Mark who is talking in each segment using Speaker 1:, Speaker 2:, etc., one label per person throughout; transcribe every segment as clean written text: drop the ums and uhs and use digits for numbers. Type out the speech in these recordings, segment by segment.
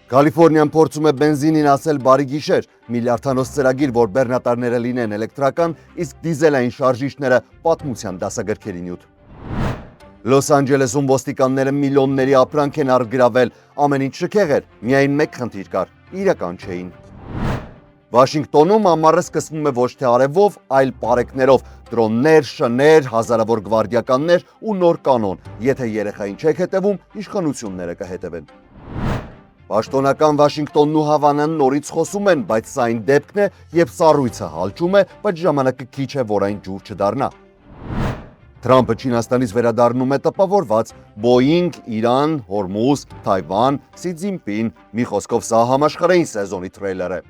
Speaker 1: Կալիֆորնիան փորձում է բենզինին ասել բարի գիշեր, միլիարդանոց ծրագիր, որ բեռնատարները լինեն էլեկտրական, իսկ դիզելային շարժիչները պատմության դասագրքերի նյութ։ Լոս Անջելեսում ոստիկանները միլիոնների ապրանք են առգրավել, ամեն ինչ շքեղ էր, միայն մեկ խնդիր կար՝ իրական չէին։ Վաշինգտոնում ամառը սկսվում է ոչ թե արևով, այլ պարեկներով, դրոններ, շներ, հազարավոր գվարդիականներ ու նոր կանոն, եթե երեխային չեք հետևում, իշխանությունները կհետևեն։ Պաշտոնական Վաշինգտոնն ու Հավանան նորից խոսում են, բայց սա այն դեպքն է, երբ սառույցը հալչում է, բայց ժամանակը քիչ է, որ այն ջուր չդառնա։ Թրամփը Չինաստանից վերադառնում է տպավորված Boeing, Իրան, Հորմուզ, Թայվան, Սի Ցզինպին, մի խոսքով սա համաշխարհային սեզոնի թրեյլեր է։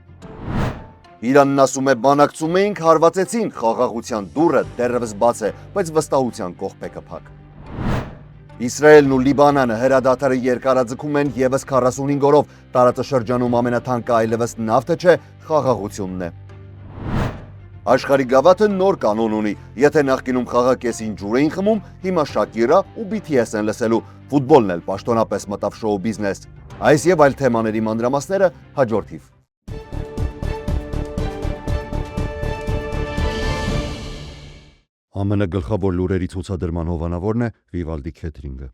Speaker 1: Իրանն ասում է բանակցում էինք, հարվածեցին, խաղաղության դուռը դեռևս բաց է, բայց վստահության կողպեքը փակ։ Իսրայելն ու Լիբանանը հրադադարը երկարաձգում են եւս 45 օրով, տարածաշրջանում ամենաթանկը այլևս նավթը չէ, խաղաղությունն է։ Աշխարհի գավաթը նոր կանոն ունի, եթե նախկինում խաղակեսին ջուր էին խմում, հիմա Շակիրա ու BTS են լսելու, ֆուտբոլն էլ պաշտոնապես մտավ շոու բիզնես։ Այս եւ այլ թեմաների մանրամասները հաջորդիվ։ ԱՄՆ գլխավոր լուրերի ցուցադրման հովանավորն է Վիվալդի Քեթրինգը։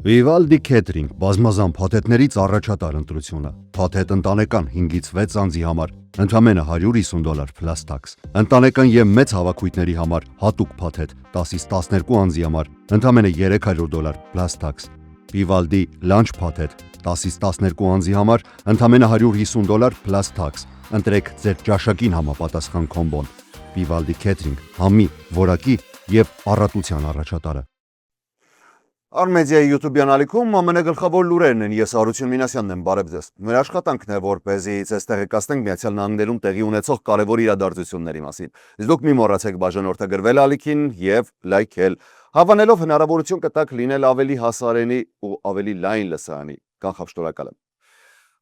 Speaker 1: Վիվալդի Քեթրինգ բազմազան փաթեթներից առաջատար ընտրությունը։ Փաթեթ ընտանեկան 5-ից 6 անձի համար ընդամենը $150 plus tax։ Ընտանեկան եւ մեծ հավաքույթների համար հատուկ փաթեթ 10-ից 12 անձի համար ընդամենը $300 plus tax։ Վիվալդի լանչ փաթեթ 10-ից 12 անձի համար ընդամենը $150 plus tax։ Ընտրեք ձեր ճաշակին համապատասխան կոմբոն։ Վիվալդի Քեթրինգ, համի, որակի եւ առատության առաջատարը։ Արմեդիայի YouTube-յան ալիքում ԱՄՆ գլխավոր լուրերն են, ես Արություն Մինասյանն եմ, բարև ձեզ։ Մեր աշխատանքն է, որպեսզի ձեզ տեղեկացնենք Միացյալ Նահանգներում տեղի ունեցող կարևոր իրադարձությունների մասին։ Իսկ դուք մի մոռացեք բաժանորդագրվել ալիքին եւ լայքել, հավանելով հնարավորություն կտաք լինել ավելի հասարենի ու ավելի լայն լսարանի։ Կանխավ շնորհակալ եմ։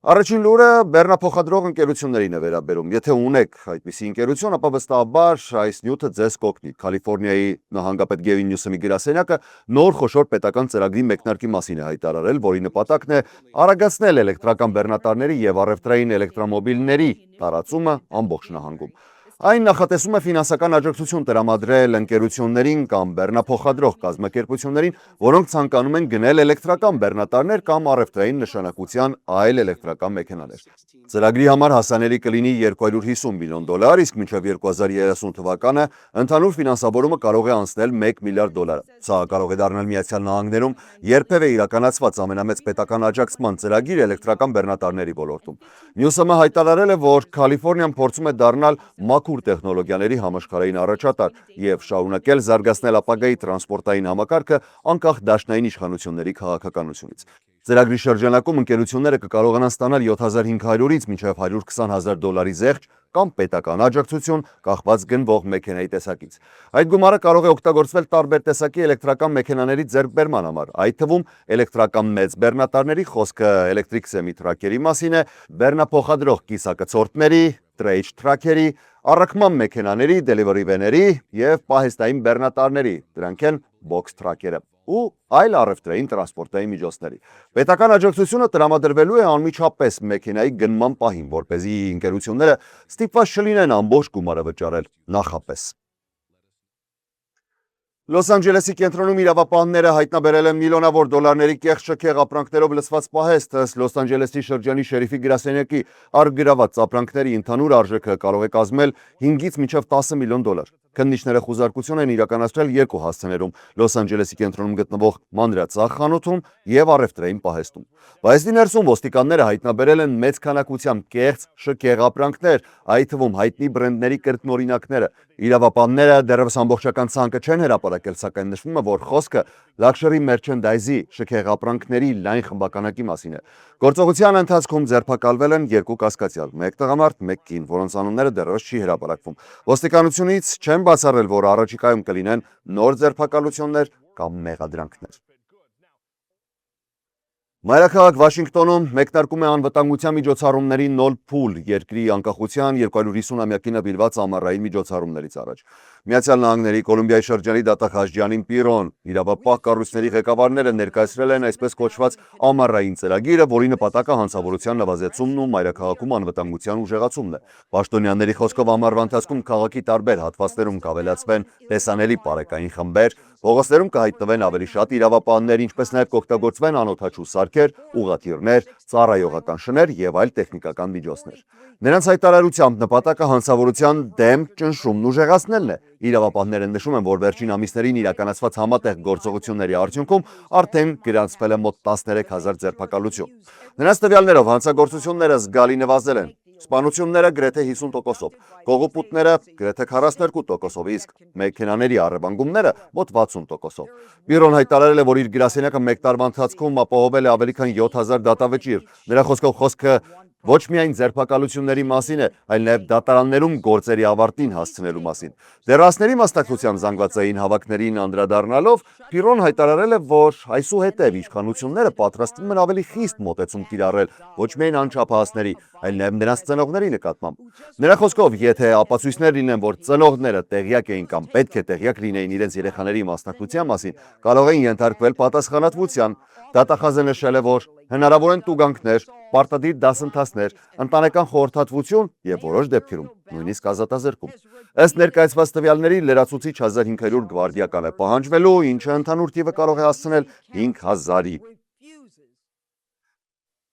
Speaker 1: Առաջին լուրը բեռնափոխադրող ընկերություններին է վերաբերում։ Եթե ունեք այդպիսի ընկերություն, ապա վստահաբար այս նյութը ձեզ կօգնի։ Կալիֆոռնիայի նահանգապետ Գևին Նյուսոմի գրասենյակը նոր խոշոր պետական ծրագրի մեկնարկի մասին է հայտարարել, որի նպատակն է արագացնել էլեկտրական բեռնատարների եւ առևտրային էլեկտրոմոբիլների տարածումը ամբողջ նահանգում։ Այն նախատեսում է ֆինանսական աջակցություն տրամադրել ընկերություններին կամ բեռնափոխադրող կազմակերպություններին, որոնք ցանկանում են գնել էլեկտրական բեռնատարներ կամ առևտրային նշանակության այլ էլեկտրական մեքենաներ։ Ծրագրի համար հասանելի կլինի $250 միլիոն, իսկ մինչև 2030 թվականը ընդհանուր ֆինանսավորումը կարող է անցնել $1 միլիարդ։ Սա կարող է դառնալ Միացյալ Նահանգներում երբևէ իրականացված ամենամեծ պետական աջակցման ծրագիր էլեկտրական բեռնատարների ոլորտում։ Նյուսոմը հայտարարել է, որ Կալիֆոռնիան փորձում է դառնալ մաքուր տեխնոլոգիաների համաշխարհային առաջատար եւ շարունակել զարգացնել ապագայի տրանսպորտային համակարգը անկախ դաշնային իշխանությունների քաղաքականությունից։ Ծրագրի շրջանակում ընկերությունները կկարողանան ստանալ $7,500-ից մինչև $120,000 զեղչ կամ պետական աջակցություն կախված գնվող մեքենայի տեսակից։ Այդ գումարը կարող է օգտագործվել տարբեր տեսակի էլեկտրական մեքենաների ձեռքբերման համար, այդ թվում էլեկտրական մեծ բեռնատարների, խոսքը էլեկտրիկ սեմի-թրաքերի մասին է, բեռնափոխադրող կիսակցորդների, տրեյջ թրաքերի, առաքման մեքենաների, դելիվերի վեների եւ պահեստային բեռնատարների, դրանք են բոքս թրաքերը ու այլ առևտրային տրանսպորտային միջոցների։ Պետական աջակցությունը տրամադրվելու է անմիջապես մեքենայի գնման պահին, որպեսզի ընկերությունները ստիպված չլինեն ամբողջ գումարը վճարել նախապես։ Լոս Անջելեսի կենտրոնում իրավապահները հայտնաբերել են միլիոնավոր դոլարների կեղծ շքեղ ապրանքներով լցված պահեստ, ըստ Լոս Անջելեսի շրջանի շերիֆի գրասենյակի առգրաված ապրանքների ընդհանուր արժեքը կարող է կազմել 5-ից մինչև $10 միլիոն։ Քննիչները խուզարկություն են իրականացրել երկու հասցեներում՝ Լոս Անջելեսի կենտրոնում գտնվող մանրածախ խանութում եւ առևտրային պահեստում։ Պահեստի ներսում ոստիկանները հայտնաբերել են մեծ քանակությամբ կեղծ շքեղ ապրանքներ, այդ թվում հայտնի բրենդների կրկնօրինակները։ Իրավապահները դեռևս ամբողջական ցանկը չեն հրապարակել, սակայն նշվում է, որ խոսքը լաքշերի մերչենդայզի շքեղ ապրանքների լայն խմբականակի մասին է։ Գործողության ընթացքում ձերբակալվել են երկու կասկածյալ՝ մեկ տղամարդ, մեկ կին, որոնց անունները դեռևս չի հրապարակվում։ Ոստիկանությունից չեն բացառել, որ առաջիկայում կլինեն նոր ձերբակալություններ կամ մեղադրանքներ։ Մայրաքաղաք Վաշինգտոնում մեկնարկում է անվտանգության միջոցառումների նոր փուլ երկրի անկախության 250-ամյակին նվիրված ամառային միջոցառումներից առաջ։ Միացյալ Նահանգների Կոլումբիայի շրջանի դատախազ Ջանին Պիրոն իրավապահ կառույցների ղեկավարները ներկայացրել են այսպես կոչված ամառային ծրագիրը, որի նպատակը հանցավորության նվազեցումն ու մայրաքաղաքում անվտանգության ուժեղացումն է։ Պաշտոնյաների խոսքով ամառվա ընթացքում քաղաքի տարբեր հատվածներում կավելացվեն տեսանելի պարեկային խմբեր, փողոցներում կհայտնվեն ավելի շատ իրավապահներ, ինչպես նաև կօգտագործվեն անօդաչու սարքեր, ուղղաթիռներ, ծառայողական շներ եւ այլ տեխնիկական միջոցներ։ Նրանց հայտարարությամբ նպատակը հանցավորության դեմ ճնշումն ուժեղացնելն է։ Իրավապահները նշում են, որ վերջին ամիսներին իրականացված համատեղ գործողությունների արդյունքում արդեն գրանցվել է մոտ 13,000 ձերբակալություն։ Նրանց տվյալներով հանցագործությունները զգալի նվազել են։ Սպանությունները գրեթե 50%-ով, կողոպուտները գրեթե 42%-ով, իսկ մեքենաների առևանգումները մոտ 60%-ով։ Բյուրոն հայտարարել է, որ իր գրասենյակը մեկ տարվա ընթացքում ապահովել է ավելի քան 7000 դատավճիռ։ Նրա խոսքով խոսքը ոչ միայն ձերբակալությունների մասին է, այլ նաև դատարաններում գործերի ավարտին հասցնելու մասին։ Դեռահասների մասնակցությամբ զանգվածային հավաքներին անդրադառնալով Բյուրոն հայտարարել է, որ այսուհետև իշխանությունները պատրաստվում են ավելի խիստ մոտեցում կիրառել ոչ միայն անչափահասների, այլ նաև նրանց ծնողների նկատմամբ։ Նրա խոսքով, եթե ապացույցներ լինեն, որ ծնողները տեղյակ էին կամ պետք է տեղյակ լինեին իրենց երեխաների մասնակցության մասին, կարող են ենթարկվել պատասխանատվության։ Դատախազը նշել է, որ հնարավոր են տուգանքներ, պարտադիր դասընթացներ, ընտանեկան խորհրդատվություն եւ որոշ դեպքերում նույնիսկ ազատազրկում։ Ըստ ներկայացված տվյալների լրացուցիչ 1500 գվարդիական է պահանջվելու, ինչը ընդհանուր թիվը կարող է հասցնել 5000-ի։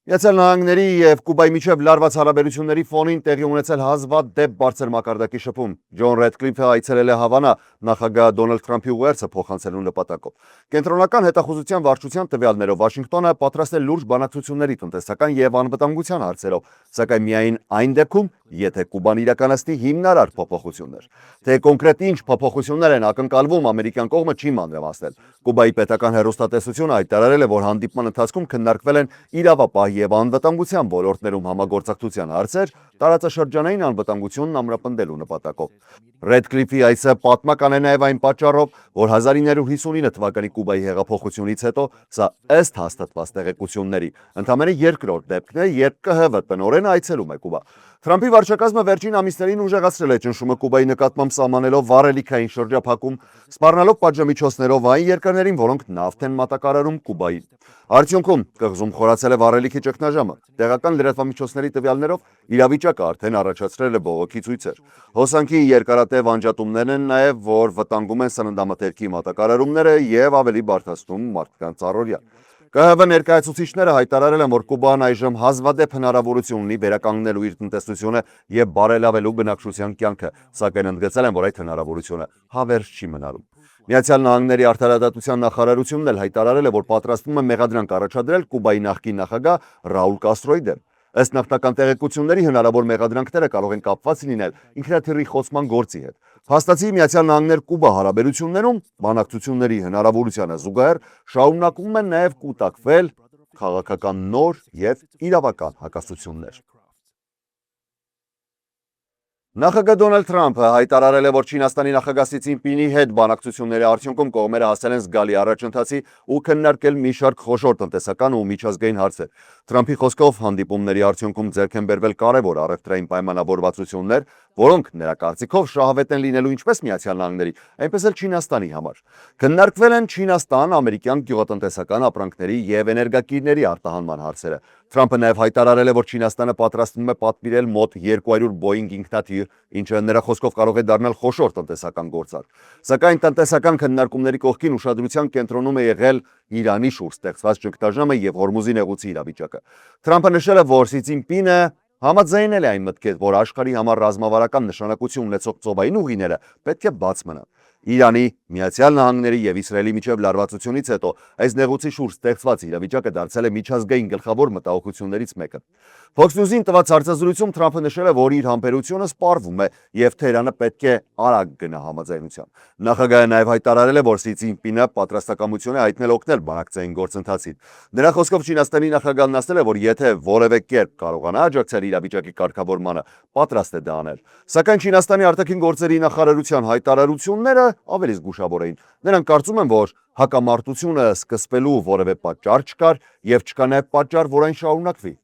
Speaker 1: Միացյալ Նահանգների եւ Կուբայի միջև լարված հարաբերությունների ֆոնին տեղի ունեցել հազվադեպ բարձր մակարդակի շփում։ Ջոն Ռեդկլիֆը այցելել է Հավանա նախագահ Դոնալդ Թրամփի ուղերձը փոխանցելու նպատակով։ Կենտրոնական հետախուզության վարչության տվյալներով Վաշինգտոնը պատրաստ է լուրջ բանակցությունների տնտեսական եւ անվտանգության հարցերով, սակայն միայն այն դեպքում, եթե Կուբան իրականացնի հիմնարար փոփոխություններ։ Թե կոնկրետ ինչ փոփոխություններ են ակնկալվում, ամերիկյան կողմը չի մանրամասնել։ Կուբայի պետական հեռուստատեսությունը հայտարարել է, որ հանդիպման ընթացքում քննարկվել են իրավապահ եւ անվտանգության ոլորտներում համագործակցության հարցեր, տարածաշրջանային անվտանգությունն ամրապնդելու նպատակով։ Ռեդկլիֆի այցը պատմական է նաև այն պատճառով, որ 1959 թվականի Կուբայի հեղափոխությունից հետո սա ըստ հաստատված տեղեկությունների ընդամենը երկրորդ դեպքն է, երբ ԿՀՎ տնօրենը այցելում է Կուբա։ Թրամփի վարչակազմը վերջին ամիսներին ուժեղացրել է ճնշումը Կուբայի նկատմամբ սահմանելով վառելիքային շրջափակում, սպառնալով պատժամիջոցներով այն երկրներին, որոնք նավթ են մատակարարում Կուբային։ Արդյունքում կղզում խորացել է վառելիքի ճգնաժամը։ Տեղական լրատվամիջոցների տվյալներով իրավիճակը արդեն առաջացրել է բողոքի ցույցեր։ Հոսանքի երկարատև անջատումներն են նաև, որ վտանգում են սննդամթերքի մատակարարումները եւ ավելի բարդացնում մարդկանց առօրյա։ ԿՀՎ ներկայացուցիչները հայտարարել են, որ Կուբան այժմ հազվադեպ հնարավորություն ունի վերականգնելու իր տնտեսությունը եւ բարելավելու բնակչության կյանքը, սակայն ընդգծել են, որ այդ հնարավորությունը հավերժ չի մնալու։ Միացյալ Նահանգների արդարադատության նախարարությունն էլ հայտարարել է, որ պատրաստվում է մեղադրանք առաջադրել Կուբայի նախկին նախագահ Ռաուլ Կաստրոյի դեմ։ Ըստ նախնական տեղեկությունների հնարավոր մեղադրանքները կարող են կապված լինել ինքնաթիռի խոցման գործի հետ։ Փաստացի Միացյալ Նահանգներ-Կուբա հարաբերություններում բանակցությունների հնարավորությանը զուգահեռ շարունակում են նաև կուտակվել քաղաքական նոր եւ իրավական հակասություններ։ Նախագահ Դոնալդ Թրամփը հայտարարել է, որ Չինաստանի նախագահ Սի Ցզինպինի հետ բանակցությունների արդյունքում կողմերը հասել են զգալի առաջընթացի ու քննարկել մի շարք խոշոր տնտեսական ու միջազգային հարցեր։ Թրամփի խոսքով հանդիպումների արդյունքում ձեռք են բերվել կարևոր առևտրային պայմանավորվածություններ, որոնք նրա կարծիքով շահավետ են լինելու ինչպես Միացյալ Նահանգների, այնպես էլ Չինաստանի համար։ Քննարկվել են Չինաստան-ամերիկյան գյուղատնտեսական ապրանքների եւ էներգակիրների արտահանման հարցերը։ Թրամփը նաև հայտարարել է, որ Չինաստանը պատրաստվում է պատվիրել մոտ 200 Boeing ինքնաթիռ, ինչը նրա խոսքով կարող է դառնալ խոշոր տնտեսական գործարք։ Սակայն տնտեսական քննարկումների կողքին ուշադրության կենտրոնում է եղել Իրանի շուրջ ստեղծված ճգնաժամը եւ Հորմուզի նեղուցի իրավիճակը։ Թրամփը նշել է, որ Սի Ցզինպինը համաձայնել է այն մտքեր, որ աշխարհի համար ռազմավարական նշանակություն ունեցող ծովային ուղիները պետք է բաց մնան։ Իրանի, Միացյալ Նահանգների եւ Իսրայելի միջև լարվածությունից հետո այս նեղուցի շուրջ ստեղծված իրավիճակը դարձել է միջազգային գլխավոր մտահոգություններից մեկը։ Fox News-ին տված հարցազրույցում Թրամփը նշել է, որ իր համբերությունը սպառվում է եւ Թեհրանը պետք է արագ գնա համաձայնության։ Նախագահը նաև հայտարարել է, որ Սի Ցզինպինը պատրաստակամություն է հայտնել օգնել բանակցային գործընթացին։ Նրա խոսքով Չինաստանի նախագահն ասել է, որ եթե որևէ կերպ կարողանա աջակցել իրավիճակի կարգավորմանը, պատրաստ է դա անել։ Սակայն Չինաստանի արտաքին գործերի նախարարության հայտարարությունները ավելի զգուշավոր էին։ Նրանք կարծում են, որ հակամարտությունը սկսվելու որևէ պատճառ չկար եւ չկա նաեւ պատճառ, որ այն շարունակվի։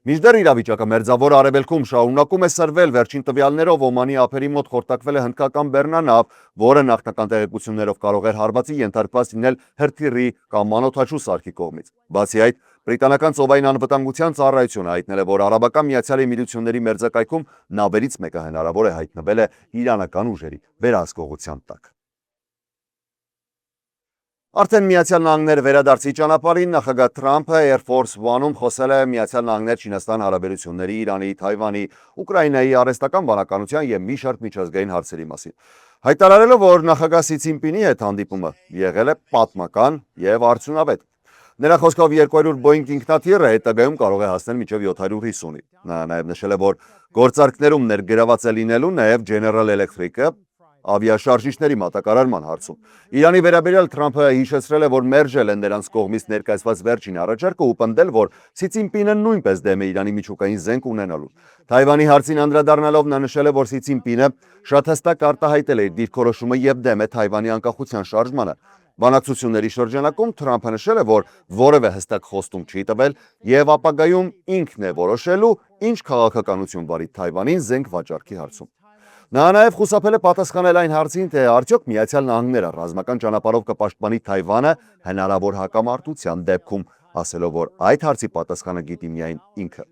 Speaker 1: Մինչդեռ իրավիճակը Մերձավոր Արևելքում շարունակում է սրվել, վերջին տվյալներով Օմանի ափերի մոտ խորտակվել է հնդկական բեռնանավ, որը նախնական տեղեկություններով կարող էր հարվածի ենթարկված լինել հրթիռի կամ մանոթաչու սարքի կողմից։ Բացի այդ, բրիտանական ծովային անվտանգության ծառայությունը հայտնել է, որ Արաբական Միացյալ Էմիրությունների մերձակայքում նավերից մեկը հնարավոր է հայտնվել է իրանական ուժերի վերահսկողության տակ։ Արդեն Միացյալ Նահանգները վերադարձի ճանապարհին նախագահ Թրամփը Air Force One-ում խոսել է Միացյալ Նահանգներ-Չինաստան հարաբերությունների, Իրանի, Թայվանի, Ուկրաինայի արհեստական բանականության եւ մի շարք միջազգային հարցերի մասին։ Հայտարարելով, որ նախագահ Սի Ցինպինի հետ հանդիպումը եղել է պատմական եւ արդյունավետ։ Նրա խոսքով 200 Boeing ինքնաթիռը հետագայում կարող է հասնել մինչև 750-ի։ Նա նաեւ նշել է, որ գործարքներում ներգրաված է լինելու նաեւ General Electric-ը ավիաշարժիչների մատակարարման հարցում։ Իրանի վերաբերյալ Թրամփը հիշեցրել է, որ մերժել են նրանց կողմից ներկայացված վերջին առաջարկը ու պնդել, որ Սի Ցինպինը նույնպես դեմ է Իրանի միջուկային զենք ունենալու։ Թայվանի հարցին անդրադառնալով նա նշել է, որ Սի Ցինպինը շատ հստակ արտահայտել է իր դիրքորոշումը եւ դեմ է Թայվանի անկախության շարժմանը։ Բանակցությունների շրջանակում Թրամփը նշել է, որ որևէ հստակ խոստում չի տվել եւ ապագայում ինքն է որոշելու, ինչ քաղաքականություն վարի Թայվանին զենք վաճառքի հարցում։ Նա նաև խուսափել է պատասխանել այն հարցին, թե արդյոք Միացյալ Նահանգները ռազմական ճանապարհով կպաշտպանի Թայվանը հնարավոր հակամարտության դեպքում, ասելով, որ այդ հարցի պատասխանը գիտի միայն ինքը։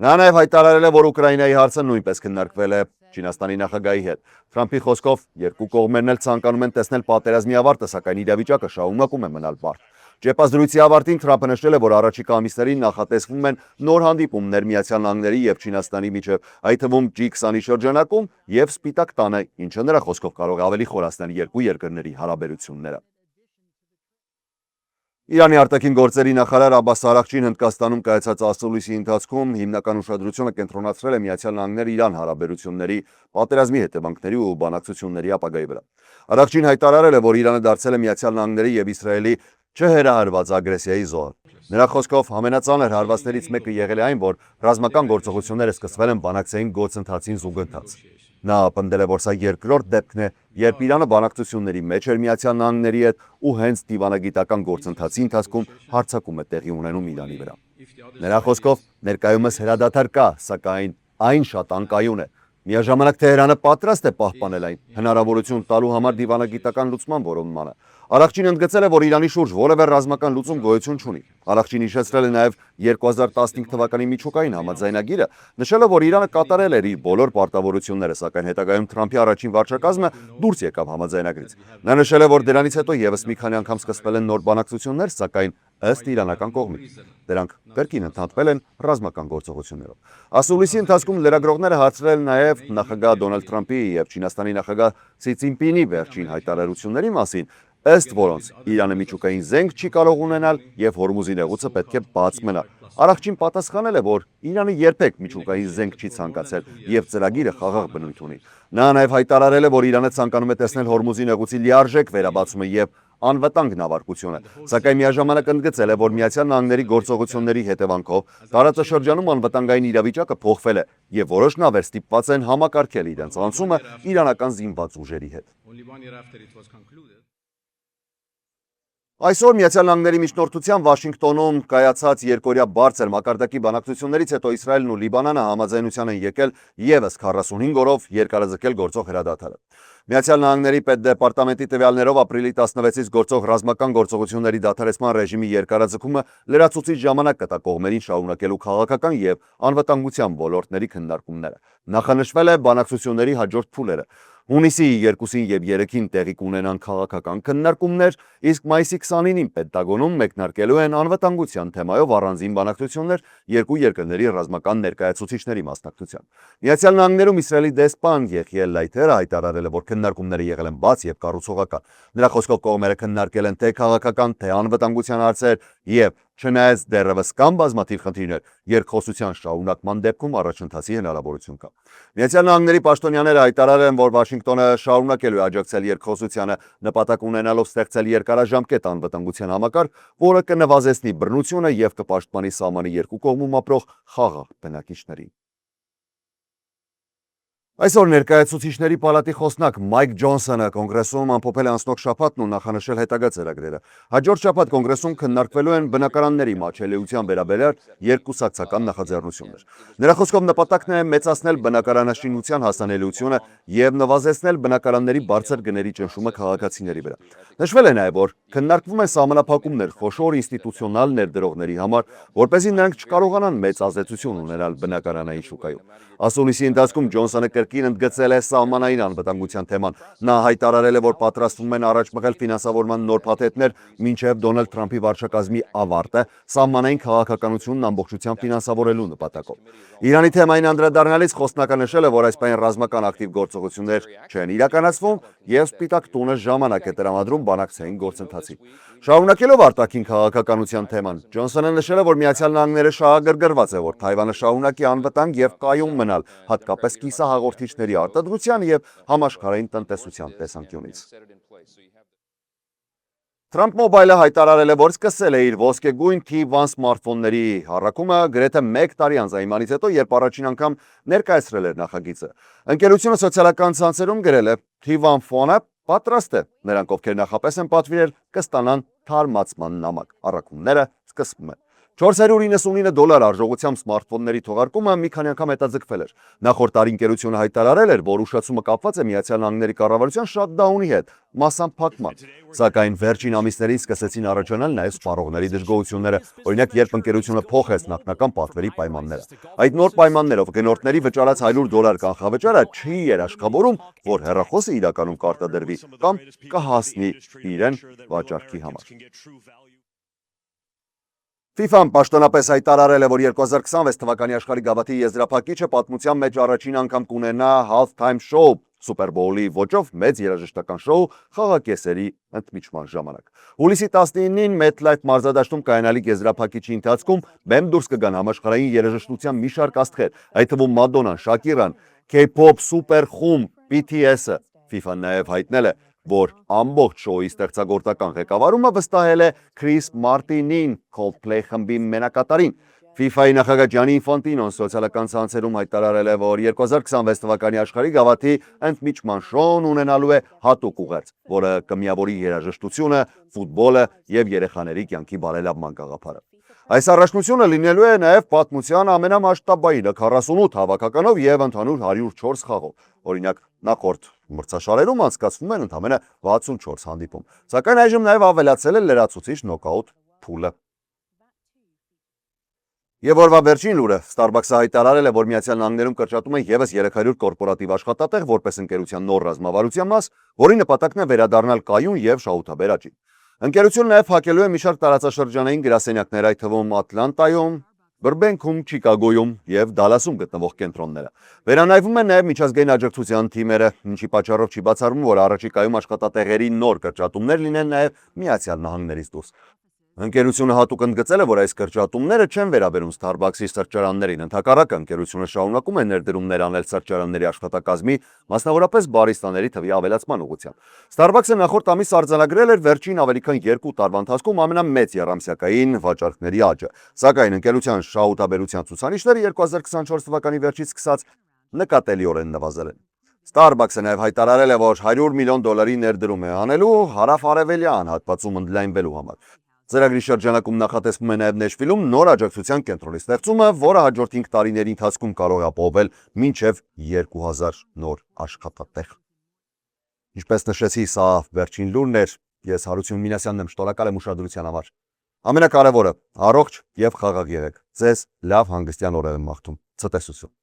Speaker 1: Նա նաև հայտարարել է, որ Ուկրաինայի հարցը նույնպես քննարկվել է Չինաստանի նախագահի հետ։ Թրամփի խոսքով երկու կողմերն էլ ցանկանում են տեսնել պատերազմի ավարտը, սակայն իրավիճակը շարունակում է մնալ բարդ։ Ճեպազդրույցի ավարտին Թրամփը նշել է, որ առաջիկա ամիսներին նախատեսվում են նոր հանդիպումներ Միացյալ Նահանգների եւ Չինաստանի միջև, այդ թվում G20-ի շրջանակում եւ Սպիտակ տանը, ինչը նրա խոսքով կարող է ավելի խորացնել երկու երկրների հարաբերությունները։ Իրանի արտաքին գործերի նախարար Աբբաս Արաղչին Հնդկաստանում կայացած ասուլիսի ընթացքում հիմնական ուշադրությունը կենտրոնացրել է Միացյալ Նահանգներ-Իրան հարաբերությունների, պատերազմի հետևանքների ու բանակցությունների ապագայի վրա։ Արաղչին հայտարարել է, որ Իրանը դարձել է Միացյալ Նահանգների եւ Իսրայելի չհրահրված ագրեսիայի զոհ։ Նրա խոսքով ամենածանր հարվածներից մեկը եղել է այն, որ ռազմական գործողությունները սկսվել են բանակցային գործընթացին զուգընթաց։ Նա պնդել է, որ սա երկրորդ դեպքն է, երբ Իրանը բանակցությունների մեջ էր Միացյալ Նահանգների հետ ու հենց դիվանագիտական գործընթացի ընթացքում հարձակում է տեղի ունենում Իրանի վրա։ Նրա խոսքով ներկայումս հրադադար կա, սակայն այն շատ անկայուն է։ Միաժամանակ Թեհրանը պատրաստ է պահպանել այն, հնարավորություն տալու համար դիվանագիտական լուծման որոնմանը։ Արաղչին ընդգծել է, որ Իրանի շուրջ որևէ ռազմական լուծում գոյություն չունի։ Արաղչին հիշեցրել է նաև 2015 թվականի միջուկային համաձայնագիրը, նշելով, որ Իրանը կատարել էր իր բոլոր պարտավորությունները, սակայն հետագայում Թրամփի առաջին վարչակազմը դուրս եկավ համաձայնագրից։ Նա նշել է, որ դրանից հետո եւս մի քանի անգամ սկսվել են նոր բանակցություններ, սակայն ըստ իրանական կողմի դրանք կրկին ընդհանրվել են ռազմական գործողություններով։ Ասուլիսի ընթացքում լրագրողները հարցրել են նաև նախագահ Դոնալդ Թրամփի եւ Չինաստանի նախագահ Սի Ցինպինի վերջին հայտարարությունների մասին, ըստ որոնց Իրանը միջուկային զենք չի կարող ունենալ եւ Հորմուզի նեղուցը պետք է բաց մնա։ Արաղչին պատասխանել է, որ Իրանը երբեք միջուկային զենք չի ցանկացել եւ ծրագիրը խաղաղ բնույթ ունի։ Նա նաև հայտարարել է, որ Իրանը ցանկանում է տեսնել Հորմուզի նեղուցի լիարժեք վերաբացումը եւ անվտանգ նավարկությունը, սակայն միաժամանակ ընդգծել է, որ Միացյալ Նահանգների գործողությունների հետևանքով տարածաշրջանում անվտանգային իրավիճակը փոխվել է եւ որոշ նավեր ստիպված են համակարգել իրենց անցումը իրանական զինված ուժերի հետ։ Այսօր Միացյալ Նահանգների միջնորդությամբ Վաշինգտոնում կայացած երկօրյա բարձր մակարդակի բանակցություններից հետո Իսրայելն ու Լիբանանը համաձայնության են եկել եւս 45 օրով երկարաձգել գործող հրադադարը։ Միացյալ Նահանգների պետդեպարտամենտի տվյալներով ապրիլի 16-ից գործող ռազմական գործողությունների դադարեցման ռեժիմի երկարաձգումը լրացուցիչ ժամանակ կտա կողմերին շարունակելու քաղաքական եւ անվտանգության ոլորտների քննարկումները։ Նախանշվել է բանակցությունների հաջորդ փուլերը։ Հունիսի 2-ին եւ 3-ին տեղի կունենան քաղաքական քննարկումներ, իսկ մայիսի 29-ին Պենտագոնում մեկնարկելու են անվտանգության թեմայով առանձին բանակցություններ երկու երկրների ռազմական ներկայացուցիչների մասնակցությամբ։ Միացյալ Նահանգներում Իսրայելի դեսպան Եղիել Լայթերը հայտարարել է, որ քննարկումները եղել են բաց եւ կառուցողական։ Նրա խոսքով կողմերը քննարկել են թե քաղաքական, թե անվտանգության հարցեր եւ չնայած դեռևս կան բազմաթիվ խնդիրներ, երկխոսության շարունակման դեպքում առաջընթացի հնարավորություն կա։ Միացյալ Նահանգների պաշտոնյաները հայտարարել են, որ Վաշինգտոնը շարունակելու է աջակցել երկխոսությանը, նպատակ ունենալով ստեղծել երկարաժամկետ անվտանգության համակարգ, որը կնվազեցնի բռնությունը եւ կպաշտպանի սահմանի երկու կողմում ապրող խաղաղ բնակիչներին։ Այսօր ներկայացուցիչների պալատի խոսնակ Մայք Ջոնսոնը կոնգրեսում ամփոփել է անցնող շաբաթն ու նախանշել հետագա ծրագրերը։ Հաջորդ շաբաթ կոնգրեսում քննարկվելու են բնակարանների մատչելիության վերաբերյալ երկուսակցական նախաձեռնություններ։ Նրա խոսքով նպատակն է մեծացնել բնակարանաշինության հասանելիությունը եւ նվազեցնել բնակարանների բարձր գների ճնշումը քաղաքացիների վրա։ Նշվել է նաեւ, որ քննարկվում են սահմանափակումներ խոշոր ինստիտուցիոնալ ներդրողների համար, որպեսզի նրանք չկարողանան մեծ ազդեցություն ունենալ բնակարանային շուկայում։ Ասուլիսի ընթացքում Ջոնսոնը կրկին ընդգծել է սահմանային անվտանգության թեման։ Նա հայտարարել է, որ պատրաստվում են առաջ մղել ֆինանսավորման նոր փաթեթներ, մինչև Դոնալդ Թրամփի վարչակազմի ավարտը սահմանային քաղաքականությունն ամբողջությամբ ֆինանսավորելու նպատակով։ Իրանի թեմային անդրադառնալիս խոսնակը նշել է, որ այս պահին ռազմական ակտիվ գործողություններ չեն իրականացվում եւ Սպիտակ տունը ժամանակ է տրամադրում բանակցային գործընթացին։ Շարունակելով արտաքին քաղաքականության թեման, Ջոնսոնը նշել է, որ Միացյալ Նահանգները շահագրգռված է, որ Թայվանը շարունակի անվտանգ եւ կայուն մնալ, հատկապես կիսահաղորդիչների արտադրության եւ համաշխարհային տնտեսության տեսանկյունից։ Trump Mobile-ը հայտարարել է, որ սկսել է իր ոսկեգույն T1 սմարթֆոնների առաքումը գրեթե 1 տարի անց հետո, երբ առաջին անգամ ներկայացրել էր նախագիծը։ Ընկերությունը սոցիալական ցանցերում գրել է. T1 ֆոնը պատրաստ է։ Նրանք, ովքեր նախապես են պատվիրել, կստանան թարմացման նամակ։ Առաքումները սկսվում են։ $499 արժողությամբ սմարթֆոնների թողարկումը մի քանի անգամ հետաձգվել էր։ Նախորդ տարի ընկերությունը հայտարարել էր, որ ուշացումը կապված է Միացյալ Նահանգների կառավարության շատդաունի հետ, մասամբ փակման։ Սակայն վերջին ամիսներին սկսեցին առաջանալ նաև սպառողների դժգոհությունները, օրինակ, երբ ընկերությունը փոխեց նախնական պատվերի պայմանները։ Այդ նոր պայմաններով գնորդների վճարած $100 կանխավճարը չի երաշխավորում, որ հեռախոսը իրականում կարտադրվի կամ կհասնի իրեն վաճառքի համար։ FIFA-ն պաշտոնապես հայտարարել է, որ 2026 թվականի աշխարհի գավաթի եզրափակիչը պատմության մեջ առաջին անգամ կունենա halftime show, Super Bowl-ի ոճով մեծ երաժշտական շոու խաղակեսերի ընդմիջման ժամանակ։ Հուլիսի 19-ին MetLife մարզադաշտում կայանալիք եզրափակիչի ընթացքում բեմ դուրս կգան համաշխարհային երաժշտության մի շարք աստղեր, այդ թվում Մադոննան, Շակիրան, K-pop սուպեր խումբ BTS-ը։ FIFA-ն նաև հայտնել է, որ ամբողջ շոուի ստեղծագործական ղեկավարումը վստահել է Քրիս Մարտինին, Coldplay խմբի մենակատարին։ FIFA-ի նախագահ Ջանի Ինֆանտինոն սոցիալական ցանցերում հայտարարել է, որ 2026 թվականի աշխարհի գավաթի ընդմիջման շոուն ունենալու է հատուկ ուղերձ, որը կմիավորի երաժշտությունը, ֆուտբոլը եւ երեխաների կյանքի բարելավման գաղափարը։ Այս առաջնությունը լինելու է նաև պատմության ամենամասշտաբայինը 48 հավաքականով եւ ընդհանուր 104 խաղով։ Օրինակ, նախորդ մրցաշարերում անցկացվում են ընդամենը 64 հանդիպում, սակայն այժմ նաև ավելացել է լրացուցիչ նոկաուտ փուլը։ Եվ օրվա վերջին լուրը, Starbucks-ը հայտարարել է, որ Միացյալ Նահանգներում կրճատում է եւս 300 կորպորատիվ աշխատատեղ որպես ընկերության նոր ռազմավարության մաս, որի նպատակն է վերադառնալ կայուն եւ շահութաբեր աճի։ Ընկերությունը նաև փակելու է մի շարք տարածաշրջանային գրասենյակներ, այդ թվում Ատլանտայում, Բրբենքում, Չիկագոյում եւ Դալասում գտնվող կենտրոնները։ Վերանայվում են նաև միջազգային աջակցության թիմերը, ինչի պատճառով չի բացառվում, որ առաջիկայում աշխատատեղերի նոր կրճատումներ լինեն նաև Միացյալ Նահանգներից դուրս։ Ընկերությունը հատուկ ընդգծել է, որ այս կրճատումները չեն վերաբերում Starbucks-ի սրճարաններին, ընդհակառակը ընկերությունը շարունակում է ներդրումներ անել սրճարանների աշխատակազմի, մասնավորապես բարիստաների թվի ավելացման ուղղությամբ։ Starbucks-ը նախորդ ամիս արձանագրել էր վերջին ավելի քան 2 տարվա ընթացքում ամենամեծ եռամսյակային վաճառքների աճը, սակայն ընկերության շահութաբերության ցուցանիշները 2024 թվականի վերջից սկսած նկատելիորեն նվազել են։ Starbucks-ը նաև հայտարարել է, որ $100 միլիոն ներդրում է անելու հարավ-արևելյան հատվածում ընդլայնվելու համար։ Ծրագրի շրջանակում նախատեսվում է նաև Նեշվիլում նոր աջակցության կենտրոնի ստեղծումը, որը հաջորդ 5 տարիների ընթացքում կարող է ապահովել մինչև 2000 նոր աշխատատեղ։ Ինչպես նշեցի, սա վերջին լուրն էր։ Ես Հարություն Մինասյանն եմ, շնորհակալ եմ ուշադրության համար։ Ամենակարևորը, առողջ եւ խաղաղ եղեք։ Ձեզ լավ հանգստյան օրեր եմ մաղթում։ Ցտեսություն։